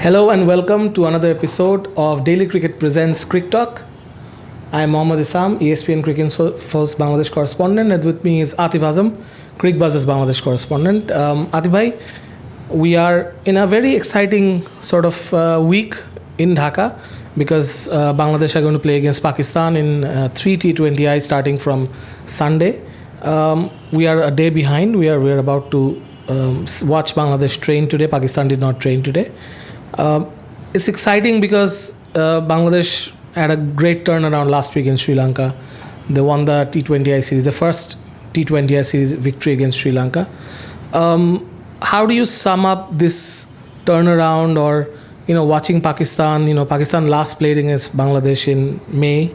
Hello and welcome to another episode of Daily Cricket presents CRICKTALK. I am Mohammad Isam, ESPN Cricket First Bangladesh correspondent, and with me is Atif Azam, CrickBuzz's Bangladesh correspondent. Atif bhai, we are in a very exciting sort of week in Dhaka because Bangladesh are going to play against Pakistan in 3 T20Is starting from Sunday. We are a day behind. We are about to watch Bangladesh train today. Pakistan did not train today. It's exciting because Bangladesh had a great turnaround last week in Sri Lanka. They won the T20I series, the first T20I series victory against Sri Lanka. How do you sum up this turnaround, or watching Pakistan? Pakistan last played against Bangladesh in May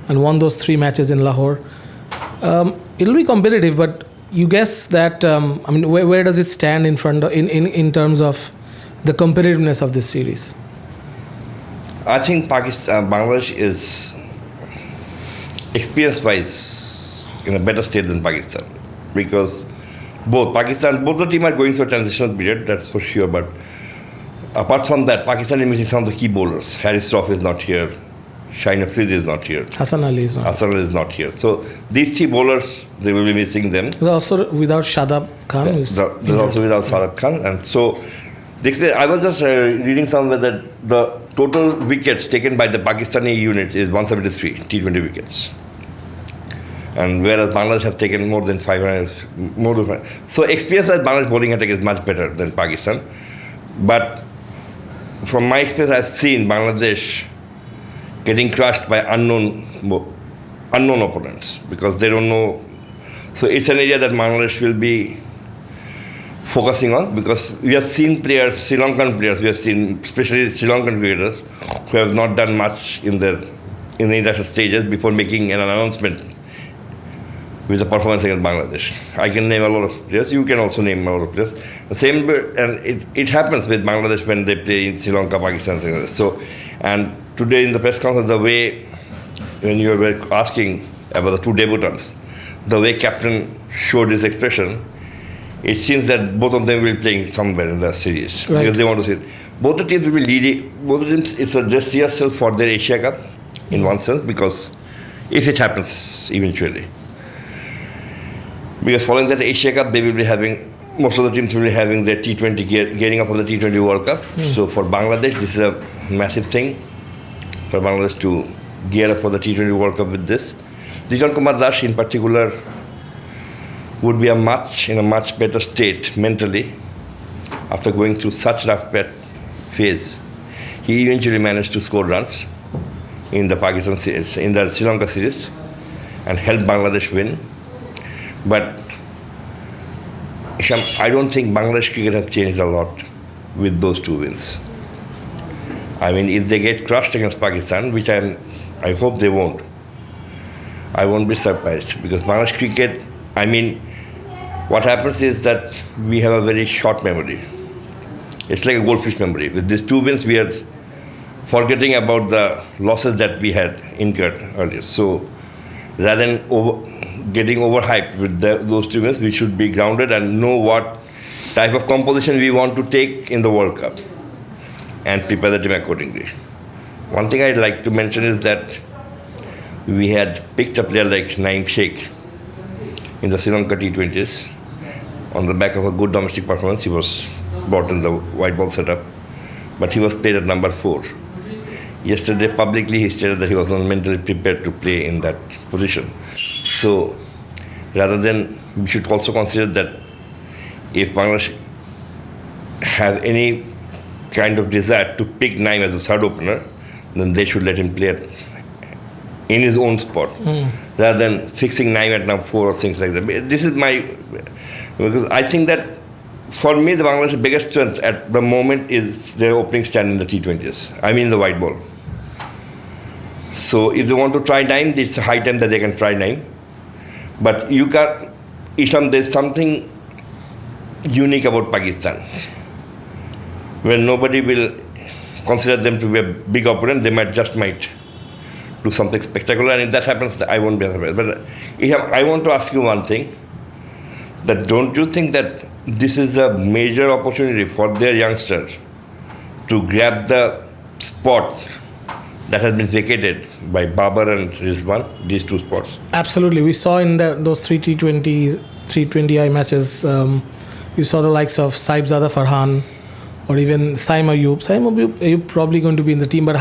and won those 3 matches in Lahore. It'll be competitive, but you guess that where does it stand in terms of the competitiveness of this series? I think Bangladesh is experience-wise in a better state than Pakistan, because both the team are going through a transitional period, that's for sure. But apart from that, Pakistan is missing some of the key bowlers. Harris Trough is not here. Shaheen Afreezi is not here. Hassan Ali is not here. So these 3 bowlers, they will be missing them. They're also without Shadab Khan. They're also without Shadab Khan, and so. I was just reading somewhere that the total wickets taken by the Pakistani unit is 173 T20 wickets, and whereas Bangladesh have taken more than 500. So experience-wise, Bangladesh bowling attack is much better than Pakistan. But from my experience, I've seen Bangladesh getting crushed by unknown opponents because they don't know. So it's an area that Bangladesh will be focusing on, because we have seen Sri Lankan players, we have seen especially Sri Lankan cricketers who have not done much in the international stages before making an announcement with the performance against Bangladesh. I can name a lot of players, you can also name a lot of players. The same, and it happens with Bangladesh when they play in Sri Lanka, Pakistan, things like that. So, and today in the press conference, the way when you were asking about the 2 debutants, the way captain showed his expression, it seems that both of them will be playing somewhere in the series, right? Because they want to see it. Both the teams will be leading. Both the teams, it's a dress rehearsal for their Asia Cup, in one sense, because if it happens eventually. Because following that Asia Cup, they will be having, most of the teams will be having their T20 gearing up for the T20 World Cup. So for Bangladesh, this is a massive thing for Bangladesh to gear up for the T20 World Cup with this. Lijon Kumar Das in particular would be in a much better state mentally after going through such rough phase. He eventually managed to score runs in the Pakistan series, in the Sri Lanka series, and help Bangladesh win. But I don't think Bangladesh cricket has changed a lot with those 2 wins. If they get crushed against Pakistan, which I hope they won't, I won't be surprised, because Bangladesh cricket, what happens is that we have a very short memory. It's like a goldfish memory. With these 2 wins, we are forgetting about the losses that we had incurred earlier. So rather than getting overhyped with those 2 wins, we should be grounded and know what type of composition we want to take in the World Cup and prepare the team accordingly. One thing I'd like to mention is that we had picked a player like Naeem Sheikh in the Sri Lanka T20s. On the back of a good domestic performance, he was brought in the white ball setup, but he was played at number 4. Yesterday, publicly, he stated that he was not mentally prepared to play in that position. So, rather than, we should also consider that if Bangladesh have any kind of desire to pick Naeem as a 3rd opener, then they should let him play in his own spot, rather than fixing Naeem at number 4 or things like that. This is because I think that for me, the Bangladesh's biggest strength at the moment is their opening stand in the T20s. The white ball. So if they want to try Naeem, it's a high time that they can try Naeem. But there's something unique about Pakistan. When nobody will consider them to be a big opponent, they might do something spectacular, and if that happens, I won't be surprised. But I want to ask you one thing, that don't you think that this is a major opportunity for their youngsters to grab the spot that has been vacated by Babar and Rizwan, these two spots. Absolutely. We saw in those three T20I matches, you saw the likes of Saibzada Farhan or even Saim Ayub. Saim Ayub probably going to be in the team, but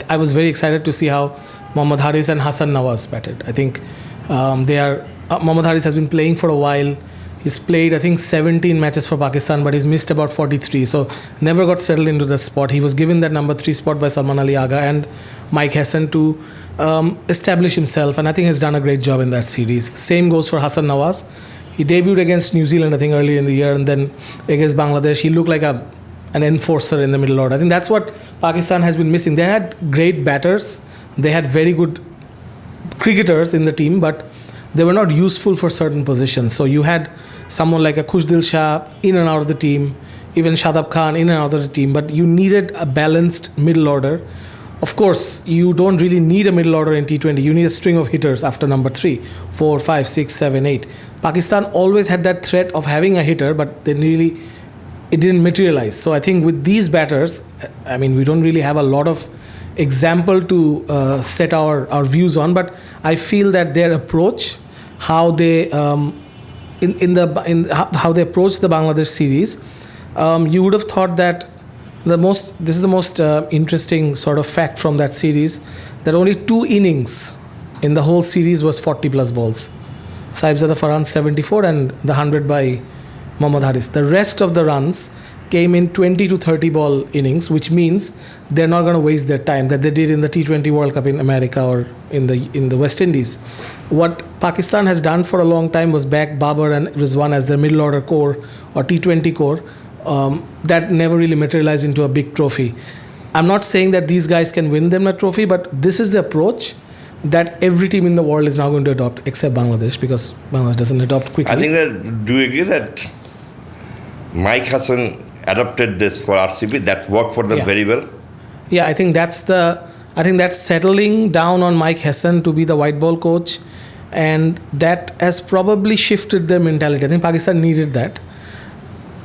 I was very excited to see how Mohammad Haris and Hassan Nawaz batted. I think Mohammad Haris has been playing for a while. He's played, I think, 17 matches for Pakistan, but he's missed about 43. So never got settled into the spot. He was given that number 3 spot by Salman Ali Agha and Mike Hesson to establish himself. And I think he's done a great job in that series. Same goes for Hassan Nawaz. He debuted against New Zealand, I think, early in the year. And then against Bangladesh, he looked like an enforcer in the middle order. I think that's what Pakistan has been missing. They had great batters. They had very good cricketers in the team, but they were not useful for certain positions. So you had someone like a Khushdil Shah in and out of the team, even Shadab Khan in and out of the team, but you needed a balanced middle order. Of course, you don't really need a middle order in T20. You need a string of hitters after number 3, 4, 5, 6, 7, 8. Pakistan always had that threat of having a hitter, but it didn't materialize. So I think with these batters, I mean, we don't really have a lot of example to set our views on, but I feel that their approach, how they how they approach the Bangladesh series, you would have thought that this is the most interesting sort of fact from that series, that only 2 innings in the whole series was 40 plus balls. Saibzada Farhan 74 and the 100 by Mohammad Haris. The rest of the runs came in 20 to 30 ball innings, which means they're not going to waste their time that they did in the T20 World Cup in America or in the West Indies. What Pakistan has done for a long time was back Babar and Rizwan as their middle order core or T20 core. That never really materialized into a big trophy. I'm not saying that these guys can win them a trophy, but this is the approach that every team in the world is now going to adopt, except Bangladesh, because Bangladesh doesn't adopt quickly. I think that, do you agree that Mike Hassan adopted this for RCB? That worked for them very well. Yeah, I think that's settling down on Mike Hesson to be the white ball coach, and that has probably shifted their mentality. I think Pakistan needed that.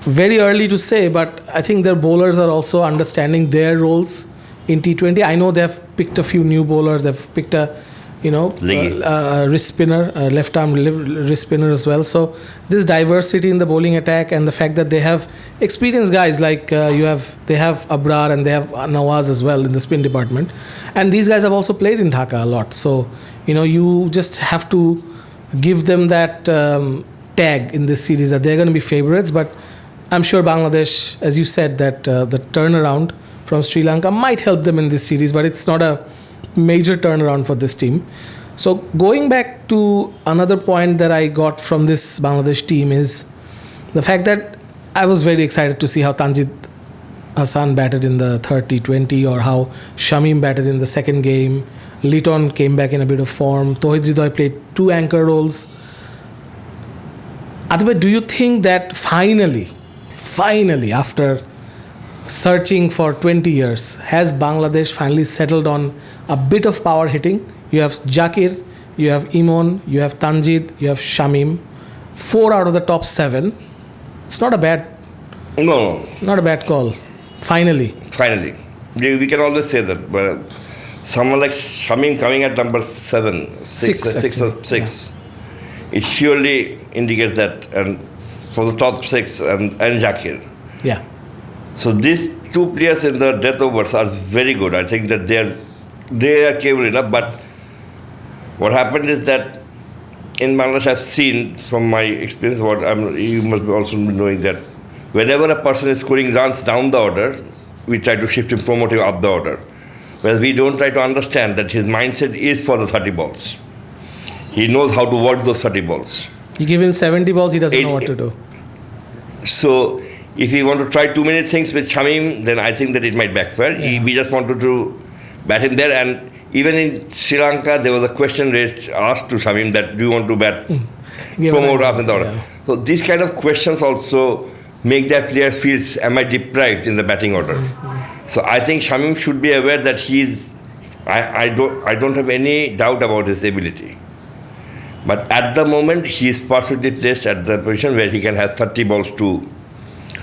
Very early to say, but I think their bowlers are also understanding their roles in T20. I know they've picked a few new bowlers. They've picked a wrist spinner, left arm wrist spinner as well. So this diversity in the bowling attack and the fact that they have experienced guys like they have Abrar and they have Nawaz as well in the spin department, and these guys have also played in Dhaka a lot. So you just have to give them that tag in this series that they're going to be favorites. But I'm sure Bangladesh, as you said, that the turnaround from Sri Lanka might help them in this series, but it's not a major turnaround for this team. So going back to another point that I got from this Bangladesh team is the fact that I was very excited to see how Tanjid Hassan batted in the third T20 or how Shamim batted in the second game. Liton came back in a bit of form. Tauhid Hridoy played 2 anchor roles. Atibay, do you think that finally, after searching for 20 years, has Bangladesh finally settled on a bit of power hitting? You have Jakir, you have Imon, you have Tanjid, you have Shamim. 4 out of the top 7. It's not a bad not a bad call. Finally. We can always say that, but someone like Shamim coming at number 7, 6, it surely indicates that, and for the top 6 and Jakir. Yeah. So these 2 players in the death overs are very good. I think that they are capable enough. But what happened is that in Bangladesh, I've seen from my experience, you must also be knowing that whenever a person is scoring runs down the order, we try to shift him, promote him up the order. Whereas we don't try to understand that his mindset is for the 30 balls. He knows how to watch those 30 balls. You give him 70 balls, he doesn't know what to do. So if we want to try too many things with Shamim, then I think that it might backfire. Yeah. We just wanted to bat him there. And even in Sri Lanka, there was a question asked to Shamim that, do you want to bat, promote up in the order? Yeah. So these kind of questions also make that player feel, am I deprived in the batting order? Mm-hmm. So I think Shamim should be aware that I don't have any doubt about his ability. But at the moment, he is perfectly placed at the position where he can have 30 balls to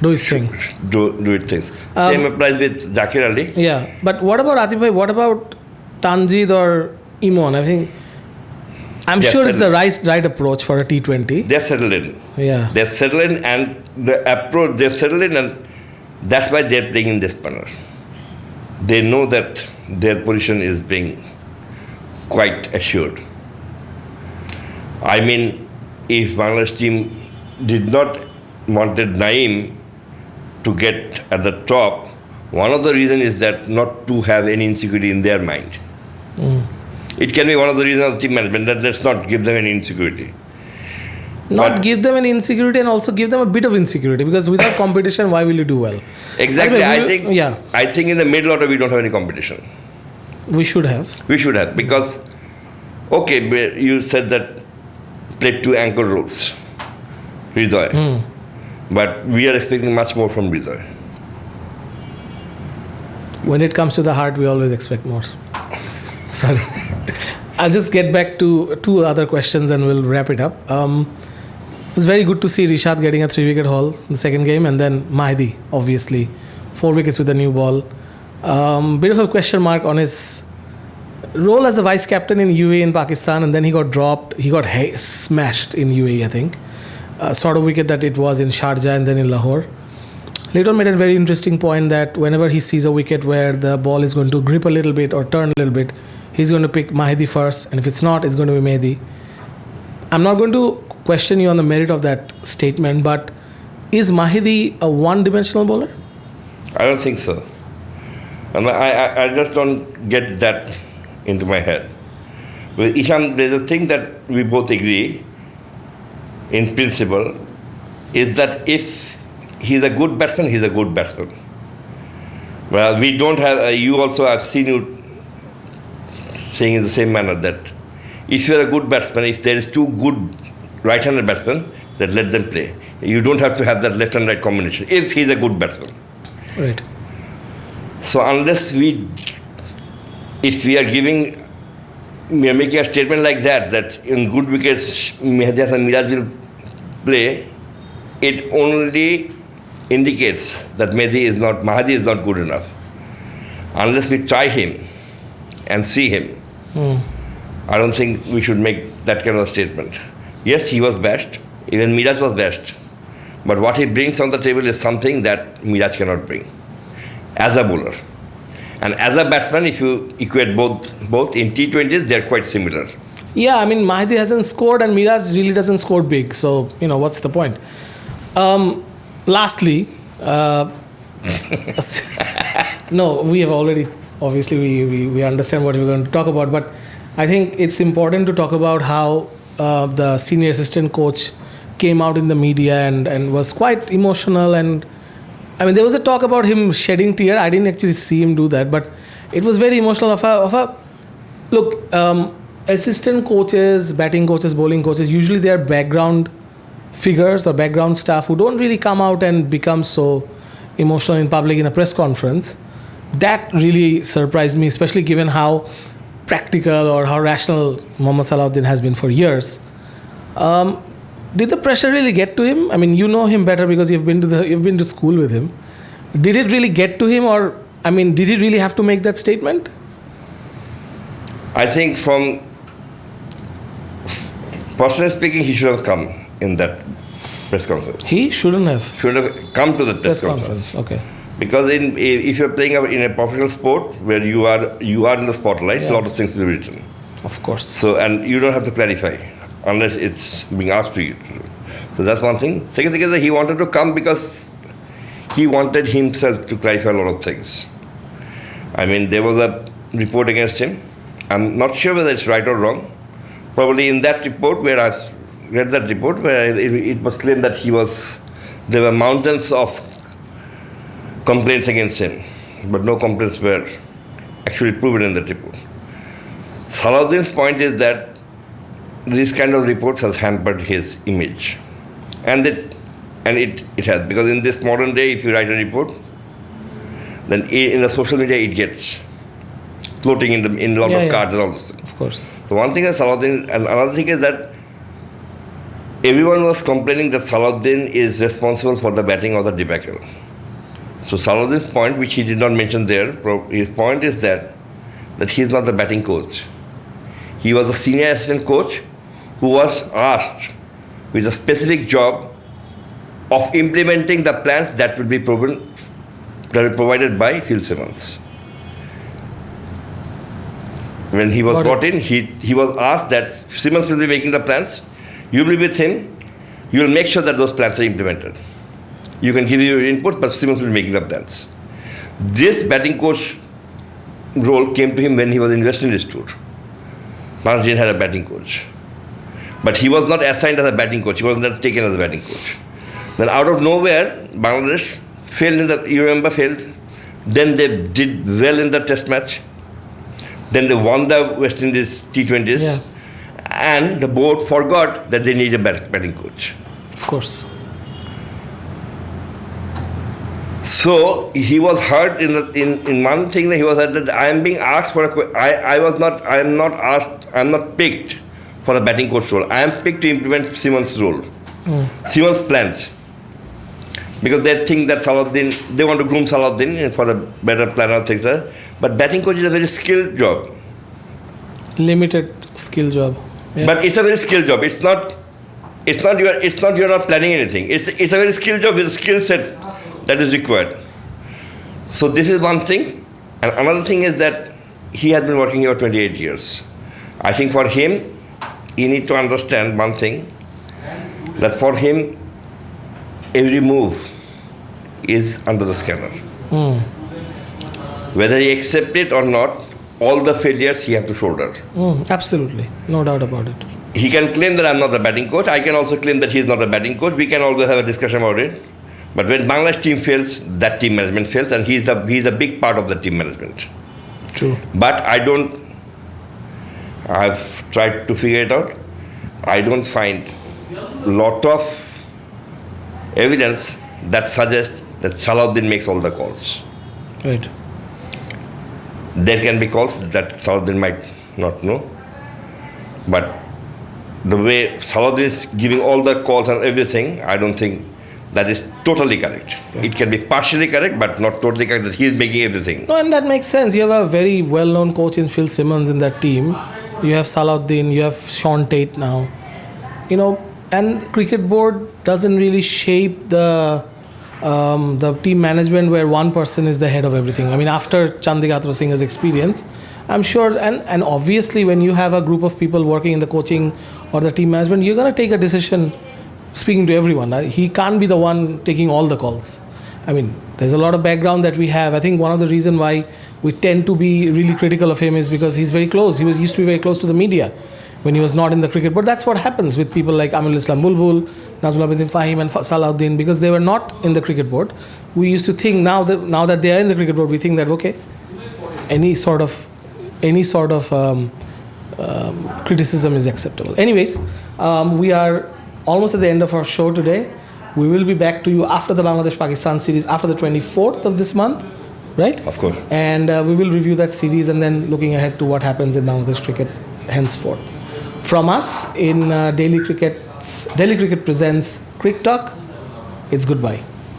do his thing. Do it things. Same applies with Zakir Ali. Yeah, but what about Atif bhai? What about Tanjid or Imon? I think I'm sure it's the right approach for a T20. They're settled in. Yeah, They're settled in, and the approach they're settled in, and that's why they're playing in this manner. They know that their position is being quite assured. I mean, if Bangladesh team did not wanted Naeem to get at the top, one of the reasons is that not to have any insecurity in their mind. It can be one of the reasons of team management that let's not give them any insecurity. not give them any insecurity and also give them a bit of insecurity, because without competition, why will you do well? Exactly. Anyway, I think in the mid order we don't have any competition. We should have. We should have, because okay, you said that played two anchor roles, Hridoy. But we are expecting much more from Hridoy. When it comes to the heart, we always expect more. Sorry. I'll just get back to two other questions and we'll wrap it up. It was very good to see Rishad getting a 3-wicket haul in the second game, and then Mahdi, obviously, 4 wickets with a new ball. Bit of a question mark on his role as the vice captain in UAE in Pakistan, and then he got dropped. He got smashed in UAE, I think. Sort of wicket that it was in Sharjah and then in Lahore. Later on made a very interesting point that whenever he sees a wicket where the ball is going to grip a little bit or turn a little bit, he's going to pick Mahdi first, and if it's not, it's going to be Mehdi. I'm not going to question you on the merit of that statement, but is Mahdi a one-dimensional bowler? I don't think so. And I just don't get that into my head. With Isham, there's a thing that we both agree, in principle, is that if he's a good batsman, he's a good batsman. Well, we don't have, you also, I've seen you saying in the same manner that if you're a good batsman, if there is two good right-handed batsmen, then let them play. You don't have to have that left and right combination, if he's a good batsman. Right. So unless if we are making a statement like that in good wickets, Mehdi and Miraj will play, it only indicates that Mahdi is not good enough. Unless we try him and see him, I don't think we should make that kind of a statement. Yes, he was best, even Miraj was best, but what he brings on the table is something that Miraj cannot bring as a bowler. And as a batsman, if you equate both in T20s, they're quite similar. Yeah, I mean, Mahdi hasn't scored and Miraj really doesn't score big. So, what's the point? Lastly, no, we have already, obviously, we understand what we're going to talk about. But I think it's important to talk about how the senior assistant coach came out in the media and was quite emotional. And I mean, there was a talk about him shedding tear. I didn't actually see him do that, but it was very emotional look, assistant coaches, batting coaches, bowling coaches, usually they are background figures or background staff who don't really come out and become so emotional in public in a press conference. That really surprised me, especially given how practical or how rational Mohammad Salahuddin has been for years. Did the pressure really get to him? I mean, you know him better because you've been to school with him. Did it really get to him, or I mean, did he really have to make that statement? I think from personally speaking, he should have come in that press conference. He shouldn't have. Should have come to the press conference. Okay. Because if you're playing in a professional sport where you are in the spotlight, a lot of things will be written. Of course. So, and you don't have to clarify unless it's being asked to you. So that's one thing. Second thing is that he wanted to come because he wanted himself to clarify a lot of things. I mean, there was a report against him. I'm not sure whether it's right or wrong. Probably in that report, where I read that report, where it was claimed that there were mountains of complaints against him, but no complaints were actually proven in that report. Salahuddin's point is that this kind of reports has hampered his image. And it has, because in this modern day, if you write a report, then in the social media it gets floating in a lot of cards and all this. Of course. So one thing is Salahuddin, and another thing is that everyone was complaining that Salahuddin is responsible for the batting of the debacle. So Salahuddin's point, which he did not mention there, his point is that he is not the batting coach. He was a senior assistant coach who was asked with a specific job of implementing the plans that would be provided by Phil Simmons. When he was brought in, he was asked that Simmons will be making the plans. You will be with him. You will make sure that those plans are implemented. You can give your input, but Simmons will be making the plans. This batting coach role came to him when he was in West Indies tour. Bangladesh didn't have a batting coach. But he was not assigned as a batting coach. He was not taken as a batting coach. Then out of nowhere, Bangladesh failed. Then they did well in the test match. Then they won the West Indies T20s. Yeah. And the board forgot that they need a batting coach. Of course. So he was hurt in one thing that he was hurt that I am being asked for I am not picked for a batting coach role. I am picked to implement Simmons' role. Simmons' plans. Because they think that they want to groom Salahuddin for the better planner things. But batting coach is a very skilled job. Limited skill job. Yeah. But it's a very skilled job. It's not you're not planning anything. It's a very skilled job with a skill set that is required. So this is one thing. And another thing is that he has been working here 28 years. I think for him, you need to understand one thing, that for him, every move is under the scanner. Whether he accepts it or not, all the failures he has to shoulder. Absolutely. No doubt about it. He can claim that I'm not a batting coach. I can also claim that he's not a batting coach. We can always have a discussion about it. But when Bangladesh team fails, that team management fails, and he's a big part of the team management. True. But I've tried to figure it out. I don't find a lot of evidence that suggests that Salahuddin makes all the calls. Right. There can be calls that Salahuddin might not know. But the way Salahuddin is giving all the calls and everything, I don't think that is totally correct. Yeah. It can be partially correct, but not totally correct that he is making everything. No, and that makes sense. You have a very well-known coach in Phil Simmons in that team. You have Salahuddin, you have Sean Tate now. And cricket board doesn't really shape the team management where one person is the head of everything. I mean, after Chandigatro Singh's experience, I'm sure, and obviously when you have a group of people working in the coaching or the team management, you're going to take a decision speaking to everyone. He can't be the one taking all the calls. I mean, there's a lot of background that we have. I think one of the reasons why we tend to be really critical of him is because he's very close. He used to be very close to the media when he was not in the cricket. But that's what happens with people like Amul Islam Bulbul, Nazmul Abidin Fahim and Salahuddin, because they were not in the cricket board. We used to think now that they are in the cricket board, we think that, okay, any sort of criticism is acceptable. Anyways, we are almost at the end of our show today. We will be back to you after the Bangladesh-Pakistan series, after the 24th of this month, right? Of course. And we will review that series and then looking ahead to what happens in Bangladesh cricket henceforth. From us in Daily Cricket presents Crick Talk, it's goodbye.